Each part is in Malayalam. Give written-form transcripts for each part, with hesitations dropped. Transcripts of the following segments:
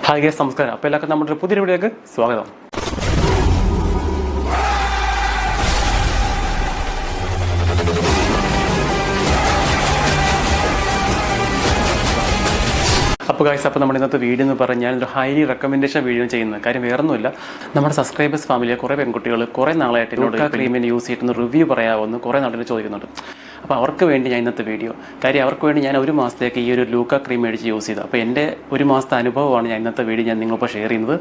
ഹായ് ഗൈസ്, നമസ്കാരം. അപ്പോൾ എല്ലാവർക്കും നമ്മുടെ പുതിയ വീഡിയോയിലേക്ക് സ്വാഗതം. അപ്പോൾ ഗൈസ്, അപ്പോൾ നമ്മുടെ ഇന്നത്തെ വീഡിയോ എന്ന് പറഞ്ഞാൽ ഞാനൊരു ഹൈലി റെക്കമെൻഡേഷൻ വീഡിയോ ചെയ്യുന്നത് കാര്യം വേറൊന്നുമില്ല. നമ്മുടെ സബ്സ്ക്രൈബേഴ്സ് ഫാമിലിയെ കുറേ പെൺകുട്ടികൾ കുറേ നാളായിട്ട് എന്നോട് ക്രീമിന് യൂസ് ചെയ്തിട്ട് റിവ്യൂ പറയാമെന്ന് കുറേ നാട്ടിൽ ചോദിക്കുന്നുണ്ട്. അപ്പോൾ അവർക്ക് വേണ്ടി ഞാൻ ഇന്നത്തെ വീഡിയോ അവർക്ക് വേണ്ടി ഞാൻ ഒരു മാസത്തേക്ക് ഈ ഒരു ലൂക്ക ക്രീം മേടിച്ച് യൂസ് ചെയ്തു. അപ്പോൾ എൻ്റെ ഒരു മാസത്തെ അനുഭവമാണ് ഞാൻ ഇന്നത്തെ വീഡിയോ ഞാൻ നിങ്ങളിപ്പോൾ ഷെയർ ചെയ്യുന്നത്.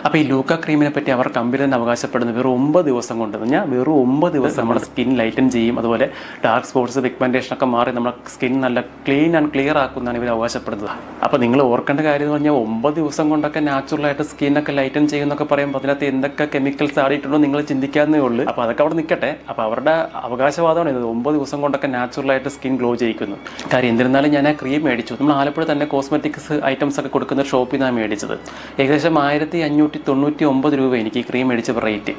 അപ്പോൾ ഈ ലൂക്ക ക്രീമിനെ പറ്റി അവർ കമ്പനി തന്നെ അവകാശപ്പെടുന്നത് വെറും 9 ദിവസം കൊണ്ട് വെറും 9 ദിവസം നമ്മുടെ സ്കിൻ ലൈറ്റൻ ചെയ്യും, അതുപോലെ ഡാർക്ക് സ്പോട്ട്സ് പിഗ്മെൻറ്റേഷനൊക്കെ മാറി നമ്മുടെ സ്കിൻ നല്ല ക്ലീൻ ആൻഡ് ക്ലിയർ ആക്കുന്നതാണ് ഇവർ അവകാശപ്പെടുന്നത്. അപ്പോൾ നിങ്ങൾ ഓർക്കേണ്ട കാര്യം എന്ന് പറഞ്ഞാൽ 9 ദിവസം കൊണ്ടൊക്കെ നാച്ചുറലായിട്ട് സ്കിന്നൊക്കെ ലൈറ്റൻ ചെയ്യുന്നൊക്കെ പറയുമ്പോൾ അതിനകത്ത് എന്തൊക്കെ കെമിക്കൽസ് ആടിയിട്ടുണ്ടോ നിങ്ങൾ ചിന്തിക്കാവുന്നേ ഉള്ളൂ. അപ്പോൾ അതൊക്കെ അവിടെ നിൽക്കട്ടെ. അപ്പോൾ അവരുടെ അവകാശവാദമാണ് ഇത്, 9 ദിവസം കൊണ്ടൊക്കെ നാച്ചുറലായിട്ട് സ്കിൻ ഗ്ലോ ചെയ്യിക്കുന്നു. കാര്യം എന്നിരുന്നാലും ഞാൻ ആ ക്രീം മേടിച്ചു. നമ്മൾ ആലപ്പുഴ തന്നെ കോസ്മെറ്റിക്സ് ഐറ്റംസ് ഒക്കെ കൊടുക്കുന്ന ഷോപ്പിൽ നിന്നാണ് മേടിച്ചത്. ഏകദേശം 1599 രൂപ എനിക്ക് ഈ ക്രീം മേടിച്ച റേറ്റ്.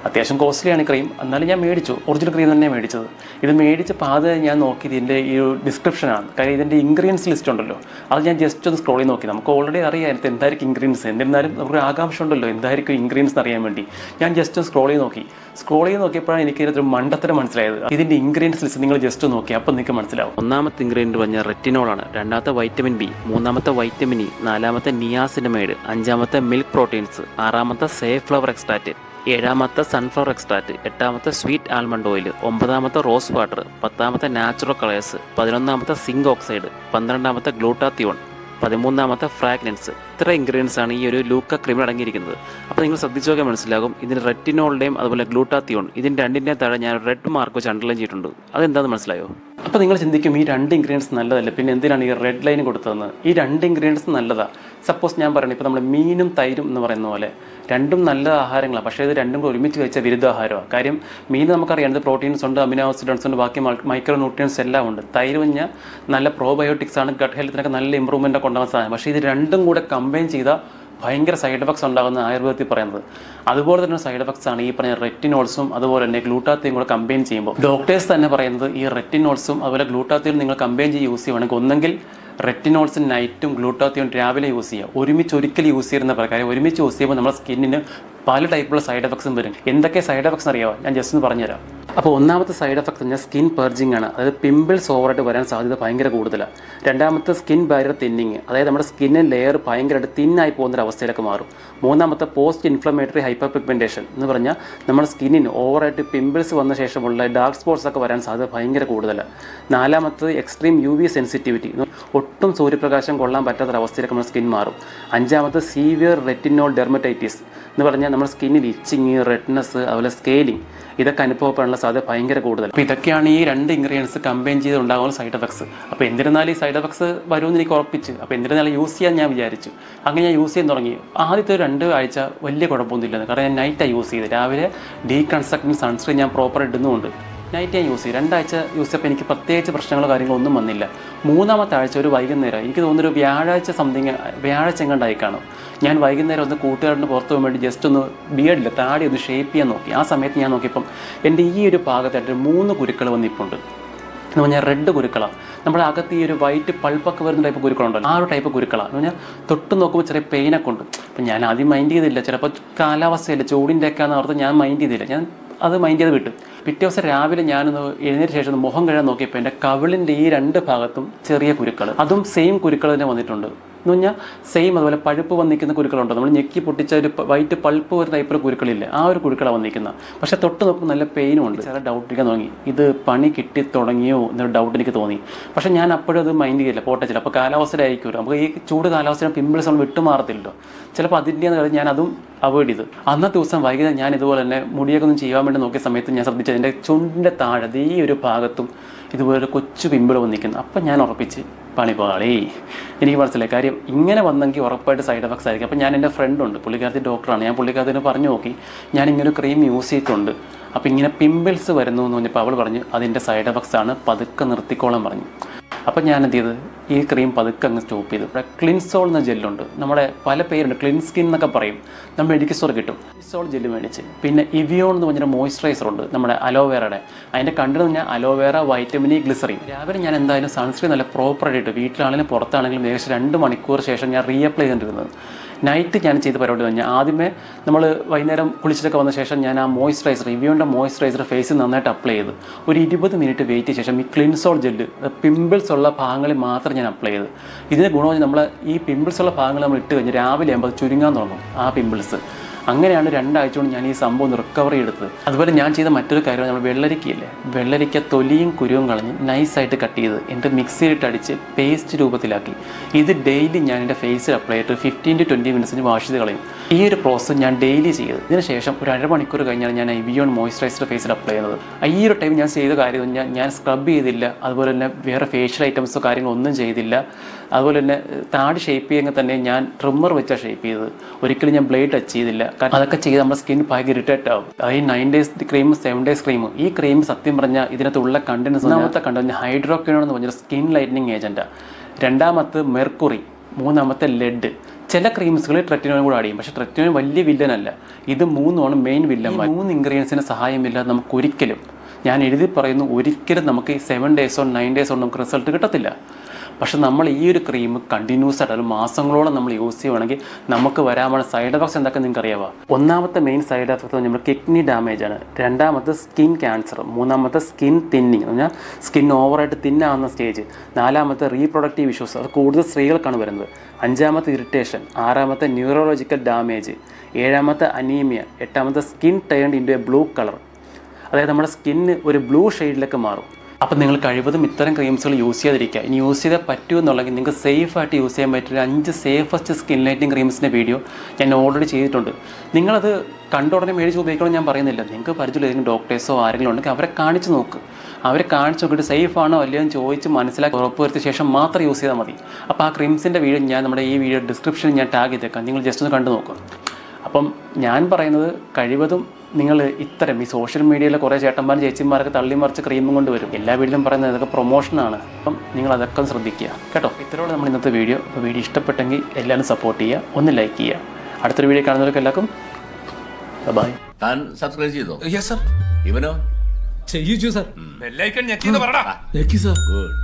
അത്യാവശ്യം കോസ്റ്റ്ലിയാണ് ക്രീം, എന്നാലും ഞാൻ മേടിച്ചു. ഒറിജിനൽ ക്രീം തന്നെ മേടിച്ചത്. ഇത് മേടിച്ചപ്പോൾ ആദ്യം ഞാൻ നോക്കിയത് ഇതിൻ്റെ ഈ ഒരു ഡിസ്ക്രിപ്ഷനാണ്. കാര്യം ഇതിൻ്റെ ഇൻഗ്രീഡിയൻസ് ലിസ്റ്റ് ഉണ്ടല്ലോ, അത് ഞാൻ ജസ്റ്റ് ഒന്ന് സ്ക്രോൾ ചെയ്ത് നോക്കി. നമുക്ക് ഓൾറെഡി അറിയാം അതിനകത്ത് എന്തായിരിക്കും ഇൻഗ്രീഡിയൻസ്. എന്നിരുന്നാലും നമുക്കൊരു ആകാംക്ഷ ഉണ്ടല്ലോ എന്തായിരിക്കും ഇൻഗ്രീഡിയൻസ് അറിയാൻ വേണ്ടി. ഞാൻ ജസ്റ്റ് സ്ക്രോൾ ചെയ്ത് നോക്കിയപ്പോഴാണ് എനിക്ക് ഇതിനൊരു മണ്ടത്തരം മനസ്സിലായത്. ഇതിൻ്റെ ഇൻഗ്രീഡിയൻസ് ലിസ്റ്റ് നിങ്ങൾ ജസ്റ്റ് നോക്കി, അപ്പോൾ നിങ്ങൾക്ക് മനസ്സിലാവും. ഒന്നാമത്തെ ഇൻഗ്രീഡിയൻറ്റ് പറഞ്ഞാൽ റെറ്റിനോളാണ്, രണ്ടാമത്തെ വൈറ്റമിൻ ബി, മൂന്നാമത്തെ വൈറ്റമിൻ ഇ, നാലാമത്തെ നിയാസിനമൈഡ്, അഞ്ചാമത്തെ മിൽക്ക് പ്രോട്ടീൻസ്, ആറാമത്തെ സേഫ് ഫ്ലവർ എക്സ്ട്രാക്റ്റ്, ഏഴാമത്തെ സൺഫ്ലവർ എക്സ്ട്രാക്റ്റ്, എട്ടാമത്തെ സ്വീറ്റ് ആൽമണ്ട് ഓയിൽ, ഒമ്പതാമത്തെ റോസ് വാട്ടർ, പത്താമത്തെ നാച്ചുറൽ കളേഴ്സ്, 11ാമത്തെ സിങ്ക് ഓക്സൈഡ്, 12ാമത്തെ ഗ്ലൂട്ടാത്തിയോൺ, 13ാമത്തെ ഫ്രാഗ്രൻസ്. ഇത്ര ഇൻഗ്രീഡിയൻസ് ആണ് ഈ ഒരു ലൂക്ക ക്രീമിൽ അടങ്ങിയിരിക്കുന്നത്. അപ്പോൾ നിങ്ങൾ ശ്രദ്ധിച്ചു നോക്കാൻ മനസ്സിലാകും. ഇതിന് റെറ്റിനോളിൻ്റെയും അതുപോലെ ഗ്ലൂട്ടാത്തിയോൺ ഇതിൻ്റെ രണ്ടിൻ്റെയും താഴെ ഞാൻ റെഡ് മാർക്ക് വെച്ച് അണ്ടർലൈൻ ചെയ്തിട്ടുണ്ട്. അതെന്താണെന്ന് മനസ്സിലായോ? അപ്പോൾ നിങ്ങൾ ചിന്തിക്കും ഈ 2 ഇൻഗ്രീഡിയൻസ് നല്ലതല്ല, പിന്നെ എന്തിനാണ് ഈ റെഡ് ലൈൻ കൊടുത്തതെന്ന്. ഈ 2 ഇൻഗ്രീഡിയൻസ് നല്ലതാണ്. സപ്പോസ് ഞാൻ പറയണം, ഇപ്പോൾ നമ്മൾ മീനും തൈരും എന്ന് പറയുന്ന പോലെ രണ്ടും നല്ല ആഹാരങ്ങളാണ്. പക്ഷേ ഇത് രണ്ടും കൂടെ ഒരുമിച്ച് കഴിച്ച വിരുദ്ധാഹാരമാണ്. കാര്യം മീൻ നമുക്കറിയാം ഇത് പ്രോട്ടീൻസ് ഉണ്ട്, അമിനോ ആസിഡ്സ് ഉണ്ട്, ബാക്കി മൈക്രോ ന്യൂട്രിയൻസ് എല്ലാം ഉണ്ട്. തൈര് കഴിഞ്ഞാൽ നല്ല പ്രോബയോട്ടിക്സ് ആണ്, ഗട്ട് ഹെൽത്തിനൊക്കെ നല്ല ഇമ്പ്രൂവ്മെൻ്റ് ഒക്കെ ഉണ്ടാകുന്ന സാധനം. പക്ഷേ ഇത് രണ്ടും കൂടെ കമ്പൈൻ ചെയ്താൽ ഭയങ്കര സൈഡ് എഫക്ട്സ് ഉണ്ടാകുന്ന ആയുർവേദത്തിൽ പറയുന്നത്. അതുപോലെ തന്നെ സൈഡ് എഫക്ട്സ് ആണ് ഈ പറഞ്ഞ റെറ്റിനോൾസും അതുപോലെ തന്നെ ഗ്ലൂട്ടാത്തിയും കൂടെ കമ്പൈൻ ചെയ്യുമ്പോൾ. ഡോക്ടേഴ്സ് തന്നെ പറയുന്നത് ഈ റെറ്റിനോൾസും അതുപോലെ ഗ്ലൂട്ടാത്തിയും നിങ്ങൾ കമ്പൈൻ ചെയ്ത് യൂസ് ചെയ്യുവാണെങ്കിൽ ഒന്നെങ്കിൽ റെറ്റിനോൾസും നൈറ്റും ഗ്ലൂട്ടാത്തിയും രാവിലെ യൂസ് ചെയ്യുക, ഒരുമിച്ച് ഒരിക്കലും യൂസ് ചെയ്യുന്ന പ്രകാരം. ഒരുമിച്ച് യൂസ് ചെയ്യുമ്പോൾ നമ്മുടെ സ്കിന്നിന് പല ടൈപ്പുള്ള സൈഡ് എഫക്ട്സും വരും. എന്തൊക്കെ സൈഡ് എഫക്ട്സ് അറിയാമോ? ഞാൻ ജസ്റ്റ് ഒന്ന് പറഞ്ഞുതരാം. അപ്പോൾ ഒന്നാമത്തെ സൈഡ് എഫക്ട് പറഞ്ഞാൽ സ്കിൻ പെർജിങ് ആണ്. അതായത് പിമ്പിൾസ് ഓവറായിട്ട് വരാൻ സാധ്യത ഭയങ്കര കൂടുതലാണ്. രണ്ടാമത്തെ സ്കിൻ ബാരിയർ തിന്നിങ്, അതായത് നമ്മുടെ സ്കിന്നിൻ ലെയർ ഭയങ്കരമായിട്ട് തിന്നായി പോകുന്നൊരവസ്ഥയിലൊക്കെ മാറും. മൂന്നാമത്തെ പോസ്റ്റ് ഇൻഫ്ലമേറ്ററി ഹൈപ്പർ പിഗ്മെൻറ്റേഷൻ എന്ന് പറഞ്ഞാൽ നമ്മുടെ സ്കിന്നിന് ഓവറായിട്ട് പിമ്പിൾസ് വന്ന ശേഷമുള്ള ഡാർക്ക് സ്പോട്ട്സ് ഒക്കെ വരാൻ സാധ്യത ഭയങ്കര കൂടുതലാണ്. നാലാമത്തത് എക്സ്ട്രീം UV സെൻസിറ്റിവിറ്റി, ഒട്ടും സൂര്യപ്രകാശം കൊള്ളാൻ പറ്റാത്തൊരവസ്ഥയിലൊക്കെ നമ്മുടെ സ്കിൻ മാറും. അഞ്ചാമത്തെ സീവിയർ റെറ്റിനോൾ ഡെർമറ്റൈറ്റിസ് എന്ന് പറഞ്ഞാൽ നമ്മുടെ സ്കിന്നിൽ ഇച്ചിങ്, റെഡ്നെസ്, അതുപോലെ സ്കെയിലിംഗ് ഇതൊക്കെ അനുഭവപ്പെടാനുള്ള സാധ്യത ഭയങ്കര കൂടുതൽ. അപ്പോൾ ഇതൊക്കെയാണ് ഈ 2 ഇൻഗ്രീഡിയൻസ് കമ്പൈൻ ചെയ്ത് ഉണ്ടാകുന്ന സൈഡ് എഫക്ട്സ്. അപ്പോൾ എന്നിരുന്നാലും ഈ സൈഡ് എഫക്ട്സ് വരുമെന്ന് എനിക്ക് ഉറപ്പിച്ച്, അപ്പോൾ എന്നിരുന്നാലും യൂസ് ചെയ്യാൻ ഞാൻ വിചാരിച്ചു. അങ്ങനെ ഞാൻ യൂസ് ചെയ്യാൻ തുടങ്ങി. ആദ്യത്തെ 2 ആഴ്ച വലിയ കുഴപ്പമൊന്നുമില്ലെന്ന്, കാരണം ഞാൻ നൈറ്റാണ് യൂസ് ചെയ്ത്. രാവിലെ ഡീകൺസ്ട്രക്റ്റിംഗ് സൺസ്ക്രീൻ ഞാൻ പ്രോപ്പർ ഇടുന്നുമുണ്ട്. നൈറ്റ് ഞാൻ യൂസ് ചെയ്യും. 2 ആഴ്ച യൂസ് ചെയ്തപ്പോൾ എനിക്ക് പ്രത്യേകിച്ച് പ്രശ്നങ്ങളോ കാര്യങ്ങളോ ഒന്നും വന്നില്ല. 3ാമത്തെ ആഴ്ച ഒരു വൈകുന്നേരം, എനിക്ക് തോന്നുന്നൊരു വ്യാഴാഴ്ച എങ്ങാണ്ടായി കാണും. ഞാൻ വൈകുന്നേരം ഒന്ന് കൂട്ടുകാരന് പുറത്തു പോകാൻ വേണ്ടി ജസ്റ്റ് ഒന്ന് ബിയർഡില്ല താടി ഒന്ന് ഷേപ്പ് ചെയ്യാൻ നോക്കി. ആ സമയത്ത് ഞാൻ നോക്കിയപ്പം എൻ്റെ ഈ ഒരു ഭാഗത്തായിട്ട് 3 കുരുക്കൾ വന്നിപ്പുണ്ട്. എന്ന് പറഞ്ഞാൽ റെഡ് കുരുക്കളാണ്. നമ്മുടെ അകത്ത് ഈ ഒരു വൈറ്റ് പൾപ്പൊക്കെ വരുന്ന ടൈപ്പ് കുരുക്കളുണ്ടല്ലോ, ആ ഒരു ടൈപ്പ് കുരുക്കളാണ്. എന്ന് പറഞ്ഞാൽ തൊട്ട് നോക്കുമ്പോൾ ചെറിയ പെയിനൊക്കെ ഉണ്ട്. അപ്പം ഞാൻ ആദ്യം മൈൻഡ് ചെയ്തില്ല. ചിലപ്പോൾ കാലാവസ്ഥയില്ല, ചൂടിൻ്റെ ഒക്കെ ഓർത്ത് ഞാൻ മൈൻഡ് ചെയ്തില്ല. ഞാൻ അത് മൈൻഡ് ചെയ്ത് വിട്ടു. പിറ്റേ ദിവസം രാവിലെ ഞാനൊന്ന് എഴുന്നേറ്റ ശേഷം മുഖം കഴുകാൻ നോക്കിയപ്പോൾ എൻ്റെ കവിളിൻ്റെ ഈ 2 ഭാഗത്തും ചെറിയ കുരുക്കൾ, അതും സെയിം കുരുക്കൾ തന്നെ വന്നിട്ടുണ്ട്. എന്ന് പറഞ്ഞാൽ സെയിം അതുപോലെ പഴുപ്പ് വന്നിരിക്കുന്ന കുരുക്കളുണ്ടോ, നമ്മൾ ഞെക്കി പൊട്ടിച്ച ഒരു വൈറ്റ് പൾപ്പ് ഒരു ടൈപ്പിൽ കുരുക്കളില്ല, ആ ഒരു കുരുക്കളാണ് വന്നിരിക്കുന്നത്. പക്ഷേ തൊട്ട് നോക്കുമ്പോൾ നല്ല പെയിനും ഉണ്ട്. ചില ഡൗട്ട് ഇരിക്കാൻ തുടങ്ങി, ഇത് പണി കിട്ടി തുടങ്ങിയോ എന്നൊരു ഡൗട്ട് എനിക്ക് തോന്നി. പക്ഷേ ഞാൻ അപ്പോഴും അത് മൈൻഡ് ചെയ്യില്ല, പോട്ടച്ചില്ല. അപ്പോൾ കാലാവസ്ഥയിലായിരിക്കുമല്ലോ, നമുക്ക് ഈ ചൂട് കാലാവസ്ഥ പിമ്പിൾസ് നമ്മൾ വിട്ടുമാറത്തില്ലല്ലോ. ചിലപ്പോൾ അതിൻ്റെ ഞാൻ അതും അവോയ്ഡ് ചെയ്തു. അന്നത്തെ ദിവസം വൈകുന്നേരം ഞാൻ ഇതുപോലെ തന്നെ മുടിയൊക്കെ ഒന്നും ചെയ്യാൻ വേണ്ടി നോക്കിയ സമയത്ത് ഞാൻ ശ്രദ്ധിച്ചത് എൻ്റെ ചുണ്ടിൻ്റെ താഴെ ഈ ഒരു ഭാഗത്തും ഇതുപോലെ കൊച്ചു പിമ്പിൾ വന്നിരിക്കുന്നു. അപ്പം ഞാൻ ഉറപ്പിച്ച് പണിപാളി. എനിക്ക് മനസ്സിലായി കാര്യം ഇങ്ങനെ വന്നെങ്കിൽ ഉറപ്പായിട്ട് സൈഡ് എഫക്ട്സ് ആയിരിക്കും. അപ്പം ഞാൻ എൻ്റെ ഫ്രണ്ടുണ്ട്, പുള്ളിക്കാരത്തി ഡോക്ടറാണ്. ഞാൻ പുള്ളിക്കാരത്തിന് പറഞ്ഞു നോക്കി, ഞാനിങ്ങനെ ക്രീം യൂസ് ചെയ്തിട്ടുണ്ട്, അപ്പോൾ ഇങ്ങനെ പിമ്പിൾസ് വരുന്നു എന്ന് പറഞ്ഞപ്പോൾ അവൾ പറഞ്ഞു അതിൻ്റെ സൈഡ് എഫക്ട്സ് ആണ്, പതുക്കെ നിർത്തിക്കോളാൻ പറഞ്ഞു. അപ്പം ഞാൻ എന്ത് ചെയ്ത് ഈ ക്രീം പതുക്കെ അങ്ങ് സ്റ്റോപ്പ് ചെയ്തു. ഇവിടെ ക്ലിൻസോൾ എന്ന ജെല്ലുണ്ട്, നമ്മുടെ പല പേരുണ്ട്, ക്ലിൻ സ്കിൻ എന്നൊക്കെ പറയും, നമ്മൾ മെഡിക്കൽ സ്റ്റോർ കിട്ടും. ക്ലിൻസോൾ ജെല്ല് മേടിച്ച്, പിന്നെ ഇവിയോൺ എന്ന് പറഞ്ഞൊരു മോയ്സ്ചറൈസർ ഉണ്ട് നമ്മുടെ അലോവേറയുടെ. അതിൻ്റെ കണ്ടു പറഞ്ഞാൽ അലോവേറ, വൈറ്റമിൻ ഇ, ഗ്ലിസറിൻ. രാവിലെ ഞാൻ എന്തായാലും സൺസ്ക്രീൻ നല്ല പ്രോപ്പറായിട്ട് വീട്ടിലാണെങ്കിലും പുറത്താണെങ്കിലും ഏകദേശം 2 മണിക്കൂർ ശേഷം ഞാൻ റീഅപ്ലൈ ചെയ്തിരുന്നത്. നൈറ്റ് ഞാൻ ചെയ്ത പരിപാടി പറഞ്ഞാൽ ആദ്യമേ നമ്മൾ വൈകുന്നേരം കുളിച്ചിട്ടൊക്കെ വന്ന ശേഷം ഞാൻ ആ മോയ്സ്ചറൈസർ റിവ്യൂവിൻ്റെ മോയ്സ്ചറൈസർ ഫേസിൽ നന്നായിട്ട് അപ്ലൈ ചെയ്ത് ഒരു 20 മിനിറ്റ് വെയിറ്റ് ശേഷം ഈ ക്ലിൻസോൾ ജെല്ല് പിമ്പിൾസ് ഉള്ള ഭാഗങ്ങളിൽ മാത്രം ഞാൻ അപ്ലൈ ചെയ്ത്. ഇതിന് ഗുണമെന്ന് നമ്മൾ ഈ പിമ്പിൾസ് ഉള്ള ഭാഗങ്ങൾ നമ്മൾ ഇട്ട് കഴിഞ്ഞ് രാവിലെ ആകുമ്പോൾ അത് ചുരുങ്ങാൻ തുടങ്ങും ആ പിമ്പിൾസ്. അങ്ങനെയാണ് 2 ആഴ്ച കൊണ്ട് ഞാൻ ഈ സംഭവം ഒന്ന് റിക്കവറി എടുത്തത്. അതുപോലെ ഞാൻ ചെയ്ത മറ്റൊരു കാര്യം നമ്മൾ വെള്ളരിക്കയില്ലേ, വെള്ളരിക്ക തൊലിയും കുരുവും കളഞ്ഞ് നൈസായിട്ട് കട്ട് ചെയ്ത് എൻ്റെ മിക്സിയിലിട്ട് അടിച്ച് പേസ്റ്റ് രൂപത്തിലാക്കി. ഇത് ഡെയിലി ഞാൻ എൻ്റെ ഫേസിൽ അപ്ലൈ ചെയ്തിട്ട് 15 to 20 മിനിറ്റ്സിന് വാഷ് ചെയ്ത് കളയും. ഈ ഒരു പ്രോസസ്സ് ഞാൻ ഡെയിലി ചെയ്ത് ഇതിന് ശേഷം ഒരു 1/2 മണിക്കൂർ കഴിഞ്ഞാൽ ഞാൻ എവിയോൺ മോയ്സ്ചറൈസർ ഫേസിൽ അപ്ലൈ ചെയ്യുന്നത്. ഈ ഒരു ടൈം ഞാൻ ചെയ്ത കാര്യം ഞാൻ സ്ക്രബ് ചെയ്തില്ല, അതുപോലെ തന്നെ വേറെ ഫേഷ്യൽ ഐറ്റംസോ കാര്യങ്ങളോ ഒന്നും ചെയ്തില്ല. അതുപോലെ തന്നെ താടി ഷേപ്പ് ചെയ്യുമ്പോൾ തന്നെ ഞാൻ ട്രിമ്മർ വെച്ചാണ് ഷേപ്പ് ചെയ്തത്. ഒരിക്കലും ഞാൻ ബ്ലേഡ് ടച്ച് ചെയ്തില്ല. കാരണം അതൊക്കെ ചെയ്ത് നമ്മുടെ സ്കിൻ ഭയങ്കര ഇറിറ്റേറ്റ് ആവും. ഈ 9 days ക്രീം 7 days ക്രീം, ഈ ക്രീം സത്യം പറഞ്ഞാൽ ഇതിനകത്തുള്ള കണ്ടൻസ് ഒന്നാമത്തെ കണ്ടന്റ് ഹൈഡ്രോക്വിനോൺ എന്ന് പറഞ്ഞൊരു സ്കിൻ ലൈറ്റനിങ് ഏജൻറ്റാണ്. 2ാമത്തെ മെർക്കുറി, 3ാമത്തെ ലെഡ്. ചില ക്രീംസുകളിൽ ട്രെറ്റിനോയും കൂടെ ആഡ് ചെയ്യും, പക്ഷേ ട്രെറ്റിനോയും വലിയ വില്ലനല്ല. ഇത് 3 മെയിൻ വില്ലന്മാർ. 3 ഇൻഗ്രീഡിയൻസിന് സഹായമില്ലാതെ നമുക്ക് ഒരിക്കലും, ഞാൻ എഴുതി പറയുന്നു, ഒരിക്കലും നമുക്ക് 7 days 9 days നമുക്ക് റിസൾട്ട് കിട്ടത്തില്ല. പക്ഷെ നമ്മൾ ഈ ഒരു ക്രീം കണ്ടിന്യൂസ് ആയിട്ട് അല്ലെങ്കിൽ മാസങ്ങളോളം നമ്മൾ യൂസ് ചെയ്യുവാണെങ്കിൽ നമുക്ക് വരാനുള്ള സൈഡ് എഫക്ട്സ് എന്തൊക്കെ നിങ്ങൾക്ക് അറിയാമോ? 1ാമത്തെ മെയിൻ സൈഡ് എഫക്റ്റ് നമ്മൾ കിഡ്നി ഡാമേജ് ആണ്. 2ാമത്തെ സ്കിൻ ക്യാൻസർ. 3ാമത്തെ സ്കിൻ തിന്നിങ് എന്ന് പറഞ്ഞാൽ സ്കിൻ ഓവറായിട്ട് തിന്നാവുന്ന സ്റ്റേജ്. 4ാമത്തെ റീപ്രൊഡക്റ്റീവ് ഇഷ്യൂസ്, അത് കൂടുതൽ സ്ത്രീകൾക്കാണ് വരുന്നത്. 5ാമത്തെ ഇറിറ്റേഷൻ. 6ാമത്തെ ന്യൂറോളജിക്കൽ ഡാമേജ്. 7ാമത്തെ അനീമിയ. 8ാമത്തെ skin turned into a blue colour, അതായത് നമ്മുടെ സ്കിന്ന് ഒരു ബ്ലൂ ഷെയ്ഡിലേക്ക് മാറും. അപ്പം നിങ്ങൾ കഴിവതും ഇത്തരം ക്രീംസുകൾ യൂസ് ചെയ്തിരിക്കുക. ഇനി യൂസ് ചെയ്താൽ പറ്റുമെന്നുണ്ടെങ്കിൽ നിങ്ങൾക്ക് സേഫായിട്ട് യൂസ് ചെയ്യാൻ പറ്റിയ 5 സേഫസ്റ്റ് സ്കിൻ ലൈറ്റിംഗ് ക്രീംസിൻ്റെ വീഡിയോ ഞാൻ ഓൾറെഡി ചെയ്തിട്ടുണ്ട്. നിങ്ങളത് കണ്ട ഉടനെ മേടിച്ച് ഉപയോഗിക്കണം ഞാൻ പറയുന്നില്ല. നിങ്ങൾക്ക് പരിചയമില്ല ഏതെങ്കിലും ഡോക്ടേഴ്സോ ആരെങ്കിലും ഉണ്ടെങ്കിൽ അവരെ കാണിച്ച് നോക്ക്. അവരെ കാണിച്ച് നോക്കിയിട്ട് സേഫ് ആണോ അല്ലയോ എന്ന് ചോദിച്ച് മനസ്സിലാക്കി ഉറപ്പുവരുത്തിയ ശേഷം മാത്രം യൂസ് ചെയ്താൽ മതി. അപ്പോൾ ആ ക്രീംസിൻ്റെ വീഡിയോ ഞാൻ നമ്മുടെ ഈ വീഡിയോ ഡിസ്ക്രിപ്ഷനിൽ ഞാൻ ടാഗ് ചെയ്തേക്കാം, നിങ്ങൾ ജസ്റ്റ് ഒന്ന് കണ്ടു നോക്കുക. അപ്പം ഞാൻ പറയുന്നത് കഴിവതും നിങ്ങൾ ഇത്തരം ഈ സോഷ്യൽ മീഡിയയിലെ കുറേ ചേട്ടന്മാരും ചേച്ചിമാരൊക്കെ തള്ളിമറിച്ച് ക്രീമും കൊണ്ട് വരും. എല്ലാ വീട്ടിലും പറയുന്നത് ഇതൊക്കെ പ്രൊമോഷനാണ്. അപ്പം നിങ്ങൾ അതൊക്കെ ശ്രദ്ധിക്കുക കേട്ടോ. ഇത്രയോടെ നമ്മൾ ഇന്നത്തെ വീഡിയോ. അപ്പോൾ വീഡിയോ ഇഷ്ടപ്പെട്ടെങ്കിൽ എല്ലാവരും സപ്പോർട്ട് ചെയ്യുക, ഒന്ന് ലൈക്ക് ചെയ്യുക. അടുത്തൊരു വീഡിയോ കാണുന്നവർക്ക് എല്ലാവർക്കും ബൈ. താൻ സബ്സ്ക്രൈബ് ചെയ്തോ? Yes sir. ഇവനോ? ചെയ്യിച്ചു സർ. ബെല്ലൈക്കൺ ഞെക്കിന്ന് പറടാ. ഞെക്കി സർ. ഗുഡ്.